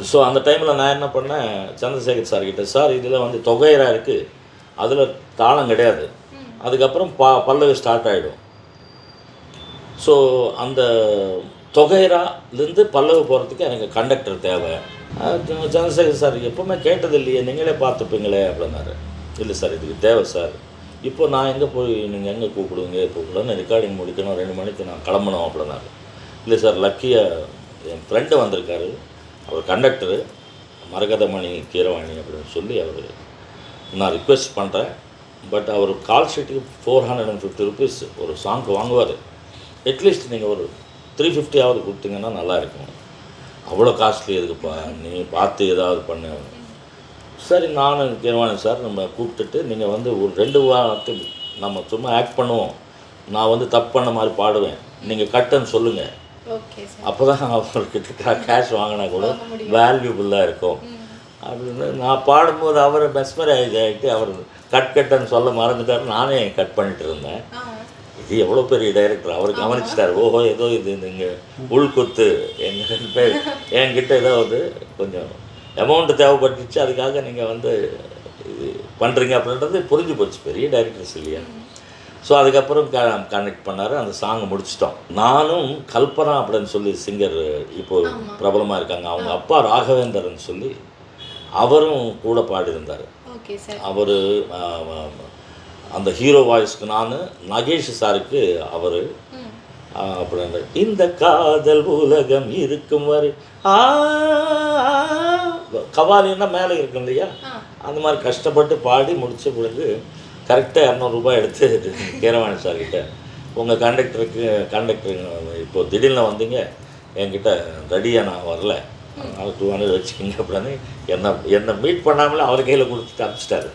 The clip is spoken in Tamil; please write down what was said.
ஸோ அந்த டைமில் நான் என்ன பண்ணேன், சந்திரசேகர் சார்கிட்ட, சார் இதில் வந்து தொகையரா இருக்குது, அதில் தாளம் கிடையாது, அதுக்கப்புறம் பல்லவி ஸ்டார்ட் ஆகிடும். ஸோ அந்த தொகையராலேருந்து பல்லவி போகிறதுக்கு எனக்கு கண்டக்டர் தேவை. சந்திரசேகர் சார் எப்போவுமே கேட்டது இல்லையே, நீங்களே பார்த்துப்பீங்களே அப்படின்னாரு. இல்லை சார் இதுக்கு தேவை சார். இப்போ நான் எங்கே போய் நீங்கள் எங்கே கூப்பிடுவீங்க, கூப்பிடுன்னு ரெக்கார்டிங் முடிக்கணும், 2 மணிக்கு நான் கிளம்பணும் அப்படின்னாரு. இல்லை சார் லக்கியாக என் ஃப்ரெண்டு வந்திருக்காரு, அவர் கண்டக்டரு மரகதமணி கீரவாணி அப்படின்னு சொல்லி அவர் நான் ரிக்வெஸ்ட் பண்ணுறேன். பட் அவர் கால் ஷீட்டுக்கு 450 ருபீஸ் ஒரு சாங்க்கு வாங்குவார். அட்லீஸ்ட் நீங்கள் ஒரு 350 கொடுத்தீங்கன்னா நல்லாயிருக்கும். அவ்வளோ காஸ்ட்லி எதுக்குப்பா, நீ பார்த்து ஏதாவது பண்ணு. சரி நானும் கீரவாணி சார் நம்ம கூப்பிட்டுட்டு நீங்கள் வந்து ஒரு 2 வாரத்து நம்ம சும்மா ஆக்ட் பண்ணுவோம், நான் வந்து தப்பு பண்ண மாதிரி பாடுவேன், நீங்கள் கட்டுன்னு சொல்லுங்கள், அப்போ தான் அவர்கிட்ட கேஷ் வாங்கினா கூட வேல்யூபுல்லாக இருக்கும் அப்படின்னு. நான் பாடும்போது அவர் மெஸ்மரைஸ் ஆகிட்டு அவர் கட்டுன்னு சொல்ல மறந்துட்டார். நானே கட் பண்ணிட்டு இருந்தேன். இது எவ்வளோ பெரிய டைரக்டர், அவர் கவனிச்சிட்டார். ஓஹோ ஏதோ இது நீங்கள் உள்குத்து எங்கள் 2 பேர் என்கிட்ட ஏதாவது கொஞ்சம் அமௌண்ட்டு தேவைப்பட்டுச்சு, அதுக்காக நீங்கள் வந்து இது பண்ணுறீங்க அப்படின்றது புரிஞ்சு போச்சு. பெரிய டைரக்டர்ஸ் இல்லையா. ஸோ அதுக்கப்புறம் கனெக்ட் பண்ணார், அந்த சாங்கை முடிச்சிட்டோம். நானும் கல்பனா அப்படின்னு சொல்லி சிங்கர் இப்போது பிரபலமாக இருக்காங்க, அவங்க அப்பா ராகவேந்தர்னு சொல்லி அவரும் கூட பாடியிருந்தார். அவர் அந்த ஹீரோ வாய்ஸ்க்கு நான், நகேஷ் சாருக்கு அவர் அப்படின்ற இந்த காதல் உலகம் இருக்கும் வரை கவாலின்னா மேலே இருக்கும் இல்லையா, அந்த மாதிரி கஷ்டப்பட்டு பாடி முடித்த பிறகு கரெக்டாக 200 ரூபாய் எடுத்து கீரவாணி சார்கிட்ட, உங்கள் கண்டக்டருக்கு இப்போ திடீர்னு வந்தீங்க, என்கிட்ட ரெடியாக நான் வரல, அதனால் 200 வச்சுக்கிங்க அப்படின்னு என்னை மீட் பண்ணாமலே அவர் கையில் கொடுத்துட்டு அனுப்பிச்சிட்டாரு.